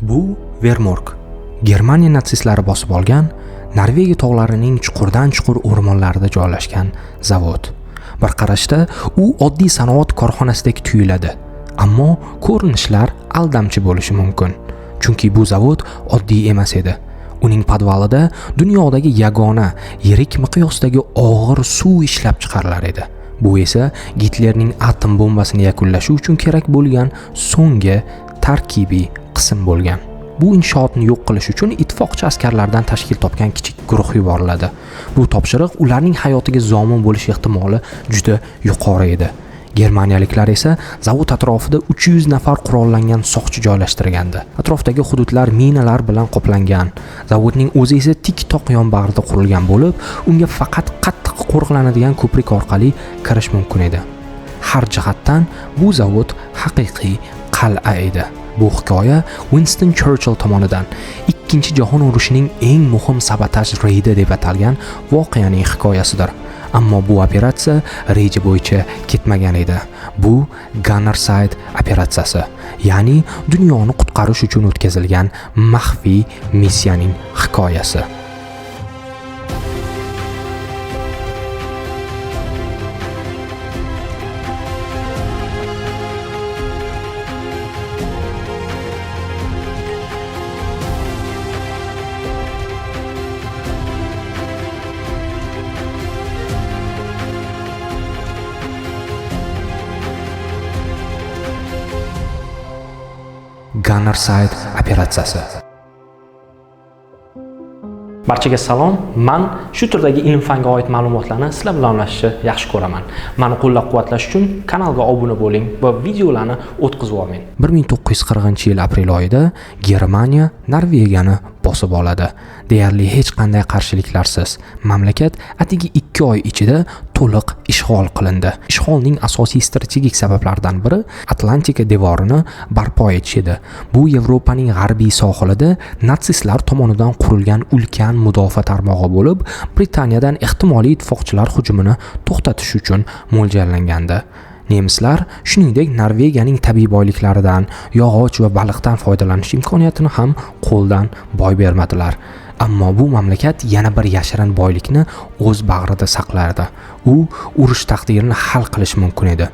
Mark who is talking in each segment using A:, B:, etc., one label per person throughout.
A: Bu Vermork, Germaniya natsistlari bosib olgan Norvegiya tog'larining chuqurdan-chuqur o'rmonlarida joylashgan zavod. Bir qarashda u oddiy sanoat korxonasidek tuyuladi, ammo ko'rinishlar aldamchi bo'lishi mumkin. Chunki bu zavod oddiy emas edi. Uning podvalida dunyodagi yagona yirik miqyosdagi og'ir suv ishlab chiqarilar edi. Bu esa Gitlerning atom bombasini yakunlashi uchun kerak bo'lgan so'nggi tarkibiy qism bo'lgan. Bu inshootni yo'q qilish uchun ittifoqchi askarlardan tashkil topgan kichik guruh yuboriladi. Bu topshiriq ularning hayotiga zomin bo'lish ehtimoli juda yuqori edi. Germaniyaliklar esa zavod atrofida 300 nafar qurollangan soqchi joylashtirgandi. Atrofdagi hududlar minalar bilan qoplangan. Zavodning o'zi esa tik toq yonbag'rida qurilgan bo'lib, unga faqat qattiq qo'riqlanadigan ko'prik orqali kirish mumkin edi. Har jihatdan bu zavod haqiqiy qal'a edi. Bu hikoya Winston Churchill tomonidan Ikkinchi jahon urushining eng muhim sabotaj reydi deb atalgan voqeaning hikoyasidir. Ammo bu operatsiya reja bo'yicha ketmagan edi. Bu Gunnerside operatsiyasi, ya'ni dunyoni qutqarish uchun o'tkazilgan maxfiy missiyaning hikoyasi. Gunnerside operatsiyasi. Barchaga salom. Men shu turdagi ilm-fanga oid ma'lumotlarni sizlar bilan ulashishni yaxshi ko'raman. Meni qo'llab-quvvatlash uchun kanalga obuna bo'ling va videolarni o'tkazib olmang. 1940-yil aprel oyida Germaniya Norvegiyani bosib oladi. Deyarli hech qanday qarshiliklarsiz mamlakat atigi 2 oy ichida to'liq ishg'ol qilindi. Ishg'olning asosiy strategik sabablaridan biri Atlantika devorini barpo etish edi. Bu Yevropaning g'arbiy sohilida natsistlar tomonidan qurilgan ulkan mudofaa tarmog'i bo'lib, Britaniyadan ehtimoliy ittifoqchilar hujumini to'xtatish uchun mo'ljallangandi. Nemislar shuningdek Norvegiyaning tabiiy boyliklaridan, yog'och va baliqdan foydalanish imkoniyatini ham qo'ldan boy bermadilar. Ammo bu mamlakat yana bir yashirin boylikni o'z bag'rida saqlardi. U urush taqdirini hal qilish mumkin edi.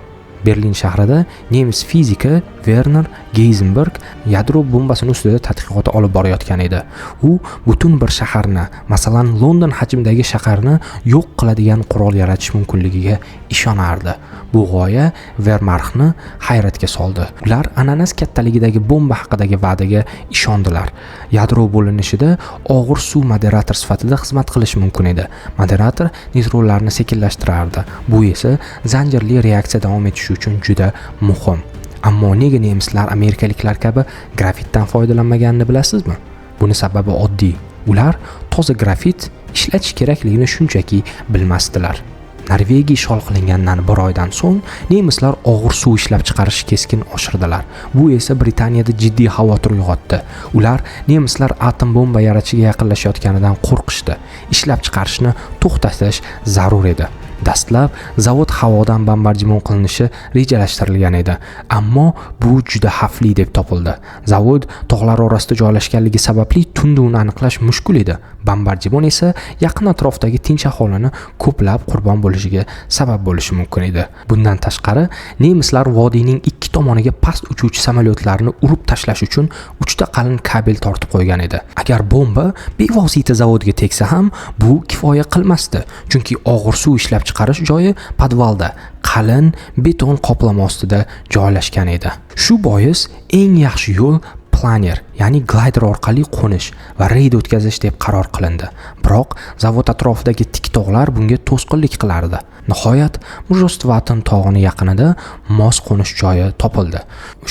A: Berlin shahrida nemis fiziki Werner Heisenberg yadro bombasini ustida tadqiqot olib borayotgan edi. U butun bir shaharni, masalan London hajmidagi shaharni yo'q qiladigan qurol yaratish mumkinligiga ishonardi. Bu g'oya Wehrmachtni hayratga soldi. Ular ananas kattaligidagi bomba haqidagi va'daga ishondilar. Yadro bo'linishida og'ir suv moderator sifatida xizmat qilishi mumkin edi. Moderator neytronlarni sekinlashtirardi. Bu esa zanjirli reaksiya davom etishi uchun juda muhim. Ammo nega nemislar amerikaliklar kabi grafitdan foydalanmaganini bilasizmi? Buni sababi oddiy. Ular toza grafit ishlatish kerakligini shunchaki bilmasdilar. Norvegiya ishg'ol qilingandan 1 oydan so'ng nemislar og'ir suv ishlab chiqarish keskin oshirdilar. Bu esa Britaniyada jiddiy xavotir uyg'otdi. Ular nemislar atom bomba yaratishiga yaqinlashayotganidan qo'rqishdi. Ishlab chiqarishni to'xtatish zarur edi. Dastlab zavod havodan bombardimon qilinishi rejalashtirilgan edi, ammo bu juda xavfli deb topildi. Zavod tog'lar orasida joylashganligi sababli tunda uni aniqlash mushkul edi. Bombardimon esa yaqin atrofdagi tinch aholini ko'plab qurbon bo'lishiga sabab bo'lishi mumkin edi. Bundan tashqari, nemislar vodiyning ikki tomoniga past uchuvchi samolyotlarni urib tashlash uchun 3 ta qalin kabel tortib qo'ygan edi. Agar bomba bevosita zavodga tegsa ham, bu kifoya qilmasdi, chunki og'ir suv ishlab chiqarish joyi podvalda qalin beton qoplama ostida joylashgan edi. Shu bois eng yaxshi yo'l planer, ya'ni glider orqali qo'nish va reyd o'tkazish deb qaror qilindi. Biroq zavod atrofidagi tik tog'lar bunga to'sqinlik qilardi. Nihoyat Mujostvaten tog'ining yaqinida mos qo'nish joyi topildi.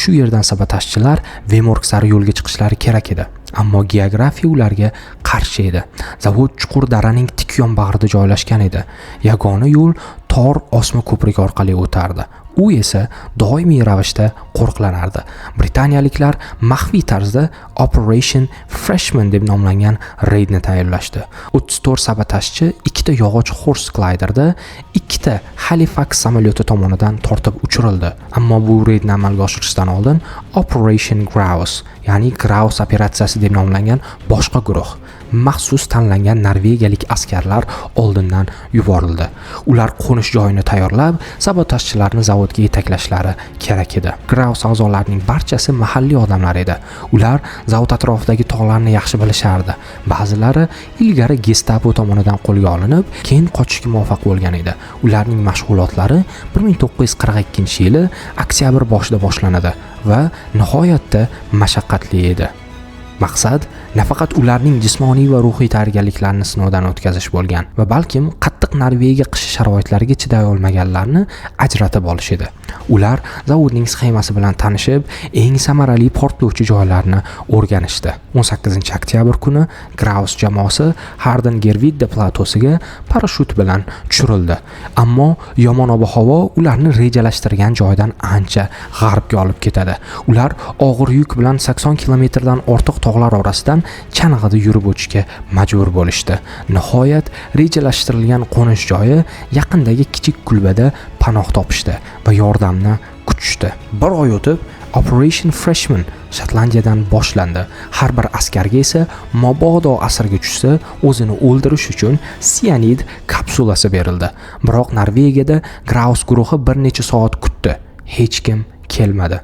A: Shu yerdan sabotajchilar Vermork sari yo'lga chiqishlari kerak edi. Ammo geografiya ularga qarshi edi. Zavod chuqur daraning tik yonbag'rida joylashgan edi. Yagona yo'l tor osma ko'prik orqali o'tardi. U esa doimiy ravishda qo'riqlanardi. Britaniyaliklar maxfiy tarzda Operation Freshman deb nomlangan reydni tayyorlashdi. 34 sabotajchi ikkita yog'och horse gliderda ikkita Halifax samolyoti tomonidan tortib uchirildi. Ammo bu reydni amalga oshirishdan oldin Operation Grouse, ya'ni Grouse operatsiyasi deb nomlangan boshqa guruh maxsus tanlangan norvegiyalik askarlar oldindan yuborildi. Ular qo'nish joyini tayyorlab, sabotajchilarni zavodga yetaklashlari kerak edi. Grouse a'zolarining barchasi mahalliy odamlar edi. Ular zavod atrofidagi tog'larni yaxshi bilishardi. Ba'zilari ilgari Gestapo tomonidan qo'lga olinib, keyin qochishga muvaffaq bo'lgan edi. Ularning mashg'ulotlari 1942-yili oktyabr boshida boshlanadi va nihoyatda mashaqqatli edi. Maqsad nafaqat ularning jismoniy va ruhiy tayyorgarliklarini sinovdan o'tkazish bo'lgan va balkim qattiq Norvegiya qish sharoitlariga chiday olmaganlarni ajratib olish edi. Ular zavodning sxemasi bilan tanishib, eng samarali portlovchi joylarni o'rganishdi. 18-oktyabr kuni Grouse jamoasi Hardangervidda platosiga parashyut bilan tushirildi. Ammo yomon ob-havo ularni rejalashtirgan joydan ancha g'arbga olib ketadi. Ular og'ir yuk bilan 80 kilometrdan ortiq tog'lar orasidan chang'ida yurib o'tishga majbur bo'lishdi. Nihoyat rejalashtirilgan qo'nish joyi yaqindagi kichik kulbada panoh topishdi va yordamni kutishdi. Bir oy o'tib Operation Freshman Shotlandiyadan boshlandi. Har bir askarga esa mabodo asirga tushsa, o'zini o'ldirish uchun sianid kapsulasi berildi. Biroq Norvegiyada Grouse guruhi bir necha soat kutdi. Hech kim kelmadi.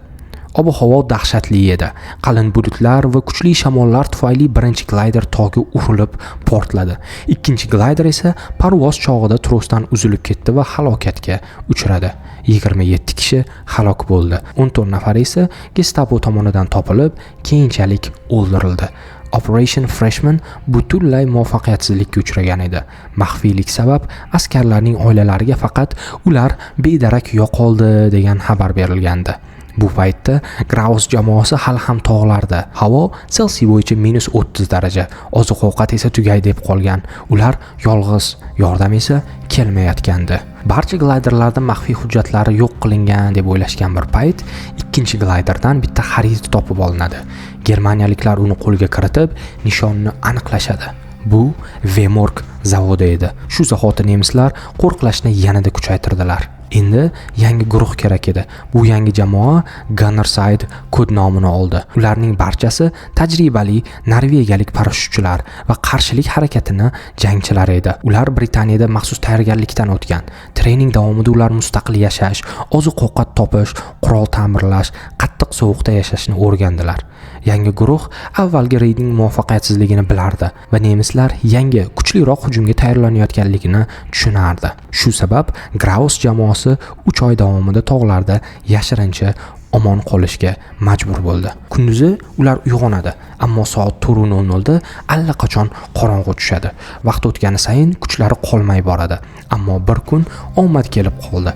A: Ob-havo dahshatli edi. Qalin bulutlar va kuchli shamollar tufayli birinchi glider tog'i urilib portladi. Ikkinchi glider esa parvoz chog'ida trosdan uzilib ketdi va halokatga uchradi. 27 kishi halok bo'ldi. 14 nafar esa Gestapo tomonidan topilib, keyinchalik o'ldirildi. Operation Freshman butunlay muvaffaqiyatsizlikka uchragan edi. Maxfiylik sabab askarlarning oilalariga faqat ular bedarak yo'qoldi degan xabar berilgandi. Bu paytda Grouse jamoasi hali ham tog'larda. Havo Selsiy bo'yicha -30 daraja. Oziq-ovqat esa tugay deb qolgan. Ular yolg'iz, yordam esa kelmayotgandi. Barcha gliderlarda maxfiy hujjatlari yo'q qilingan deb o'ylashgan bir payt, ikkinchi gliderdan bitta xarita topib olinadi. Germaniyaliklar uni qo'lga kiritib, nishonni aniqlashadi. Bu Vemork zavodi edi. Shu zahoti nemislar qo'riqlashni yanada kuchaytirdilar. Endi yangi guruh kerak edi. Bu yangi jamoa Gunnerside kod nomini oldi. Ularning barchasi tajribali norvegiyalik parashyutchilar va qarshilik harakatining jangchilari edi. Ular Britaniyada maxsus tayyorgarlikdan o'tgan. Trening davomida ular mustaqil yashash, oziq-ovqat topish, qurol ta'mirlash, qattiq sovuqda yashashni o'rgandilar. Yangi guruh avvalgi reydning muvaffaqiyatsizligini bilardi va nemislar yangi kuchliroq hujumga tayyorlanayotganligini tushunardi. Shu sabab Grouse jamoasi 3 oy davomida tog'larda yashirincha omon qolishga majbur bo'ldi. Kunduzi ular uyg'onadi, ammo soat 4:00 da allaqachon qorong'u tushadi. Vaqt o'tgani sayin kuchlari qolmay boradi, ammo bir kun omad kelib qoldi.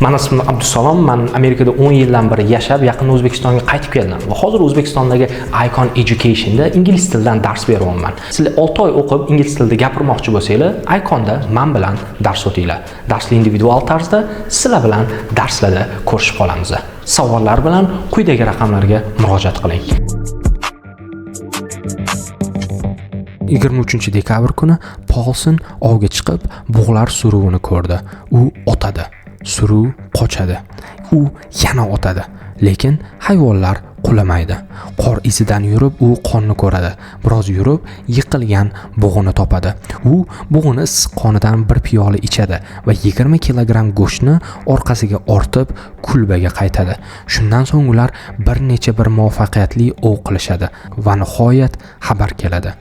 A: Men ismim Abdusalom, men Amerikada 10 yildan beri yashab, yaqinda O'zbekistonga qaytib keldim va hozir O'zbekistondagi Icon Educationda ingliz tilidan dars beryapman. Sizlar 6 oy o'qib ingliz tilida gapirmoqchi bo'lsanglar, Iconda men bilan dars o'tinglar. Darsni individual tarzda sizlar bilan darslarda ko'rishib qolamiz. Savollar bilan quyidagi raqamlarga murojaat qiling. 23-dekabr kuni Paulson ovga chiqib, bug'lar suruvini ko'rdi. U otadi. Suruv qochadi. U yana otadi, lekin hayvonlar qulamaydi. Qor izidan yurib u qonni ko'radi. Biroz yurib yiqilgan bug'uni topadi. U bug'uni issiq qonidan bir piyola ichadi va 20 kilogramm go'shtni orqasiga ortib kulbaga qaytadi. Shundan so'ng ular bir muvaffaqiyatli ov qilishadi va nihoyat xabar keladi.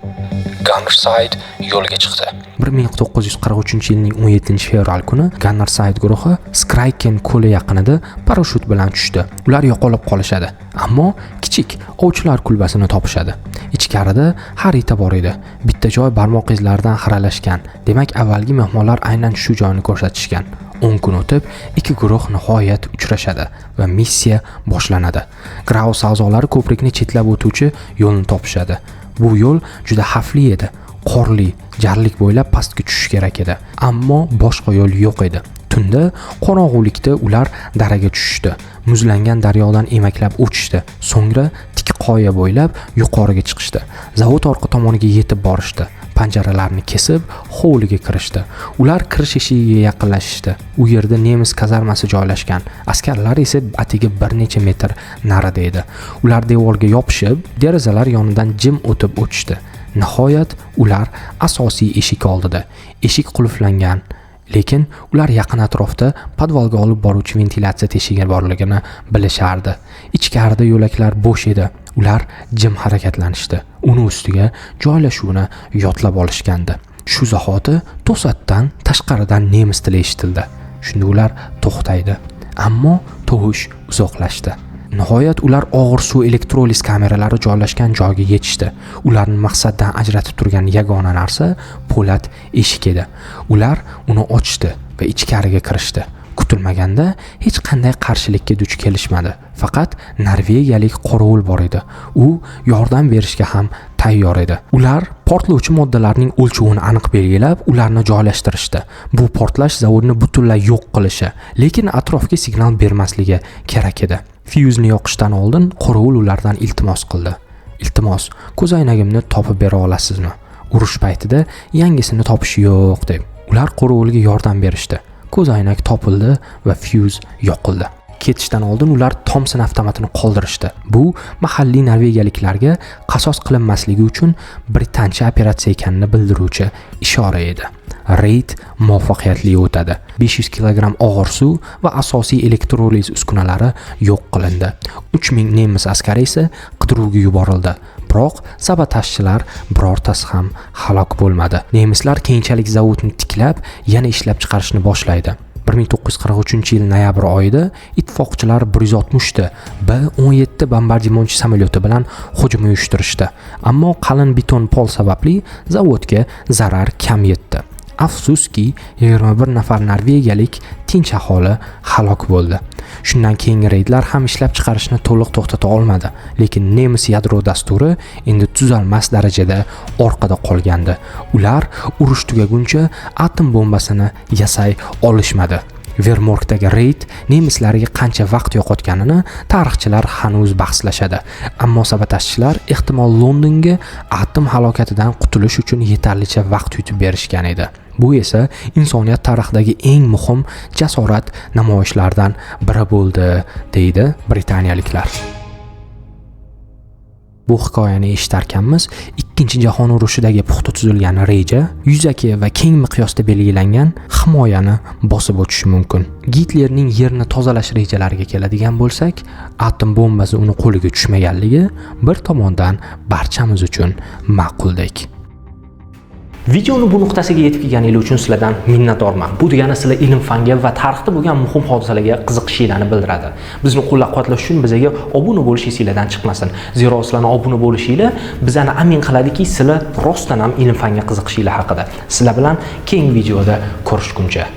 A: Gunnerside yo'lga chiqdi. 1943-yilning 17-fevral kuni Gunnerside guruhi Skraiken ko'li yaqinida parashyut bilan tushdi. Ular yo'qolib qolishadi, ammo kichik ovchilar kulbasini topishadi. Ichkarida xarita bor edi. Bitta joy barmoq izlaridan xiralashgan. Demak, avvalgi mehmonlar aynan shu joyni ko'rsatishgan. 10 kun o'tib, ikki guruh nihoyat uchrashadi va missiya boshlanadi. Grouse a'zolari ko'prikni chetlab o'tuvchi yo'lni topishadi. Bu yo'l juda xavfli edi. qorli jarlik bo'ylab pastga tushish kerak edi, ammo boshqa yo'l yo'q edi. Tunda qorong'ulikda ular daraga tushishdi. Muzlangan daryodan emaklab o'tishdi. So'ngra tik qoya bo'ylab yuqoriga chiqishdi. Zavod orqa tomoniga yetib borishdi. Panjaralarni kesib, hovliga kirishdi. Ular kirish eshigiga yaqinlashishdi. U yerda nemis kazarmasi joylashgan. Askarlar esa atigi bir necha metr narida edi. Ular devorga yopishib, derazalar yonidan jim o'tib o'tishdi. Nihoyat ular asosiy eshik oldida. Eshik qulflangan. Lekin ular yaqin atrofda podvalga olib boruvchi ventilyatsiya teshigi borligini bilishardi. Ichkarida yo'laklar bo'sh edi. Ular jim harakatlanishdi. Uni ustiga joylashuvni yodlab olishgandi. Shu zahoti to'satdan tashqaridan nemis tili eshitildi. Shunda ular to'xtaydi. Ammo tovush uzoqlashdi. Nihoyat ular og'ir suv elektroliz kameralari joylashgan joyga yetishdi. Ularni maqsaddan ajratib turgan yagona narsa po'lat eshik edi. Ular uni ochdi va ichkariga kirishdi. Kutilmaganda hech qanday qarshilikka duch kelishmadi. Faqat norvegiyalik qorovul bor edi. U yordam berishga ham tayyor edi. Ular portlovchi moddalarning o'lchovini aniq belgilab, ularni joylashtirishdi. Bu portlash zavodni butunlay yo'q qilishi, lekin atrofga signal bermasligi kerak edi. Fyuzni yoqishdan oldin qorovul ulardan iltimos qildi. Iltimos, ko'zoynagimni topib bera olasizmi? Urush paytida yangisini topish yo'q deb. Ular qorovulga yordam berishdi. Ko'zoynak topildi va fyuz yoqildi. Ketishdan oldin ular Thompson avtomatini qoldirishdi. Bu mahalliy norvegiyaliklarga qasos qilinmasligi uchun Britancha operatsiya ekanini bildiruvchi ishora edi. Reyd muvaffaqiyatli o'tadi. 500 kg og'ir suv va asosiy elektroliz uskunalari yo'q qilindi. 3000 nemis askari esa qidiruvga yuborildi. Biroq sabotajchilar birortasi ham halok bo'lmadi. Nemislar keyinchalik zavodni tiklab, yana ishlab chiqarishni boshlaydi. 1943-yil noyabr oyida ittifoqchilar 160 ta B-17 bombardimonchi samolyoti bilan hujum uyushtirishdi. Ammo qalin beton pol sababli zavodga zarar kam yetdi. Afsuski, 21 nafar norvegiyalik tinch aholi halok bo'ldi. Shundan keyingi reydlar ham ishlab chiqarishni to'liq to'xtata olmadi, lekin nemis yadro dasturi endi tuzalmas darajada orqada qolgandi. Ular urush tugaguncha atom bombasini yasay olishmadi. Vermorkdagi reyd nemislarga qancha vaqt yo'qotganini tarixchilar hanuz bahslashadi. Ammo sabotajchilar ehtimol Londonga atom halokatidan qutulish uchun yetarlicha vaqt yutib berishgan edi. Bu esa insoniyat tarixidagi eng muhim jasorat namoyishlaridan biri bo'ldi, deydi britaniyaliklar. Bu hikoyani eshitarkanmiz, Ikkinchi jahon urushidagi puxta tuzilgan reja yuzaki va keng miqyosda belgilangan himoyani bosib o'tishi mumkin. Gitlerning yerni tozalash rejalariga keladigan bo'lsak, atom bombasi uni qo'liga tushmaganligi bir tomondan barchamiz uchun ma'quldek. Videoni bu nuqtasiga yetib kelganingiz uchun sizlardan minnatdorman. Bu degani sizlar ilm fanga va tarixda bo'lgan muhim hodisalarga qiziqishinglarni bildiradi. Bizni qo'llab-quvvatlash uchun bizga obuna bo'lish esingizdan chiqmasin. Zero sizlarning obuna bo'lishinglar bizani amin qiladiki, sizlar rostdan ham ilm fanga qiziqishinglar haqida. Sizlar bilan keyingi videoda ko'rishguncha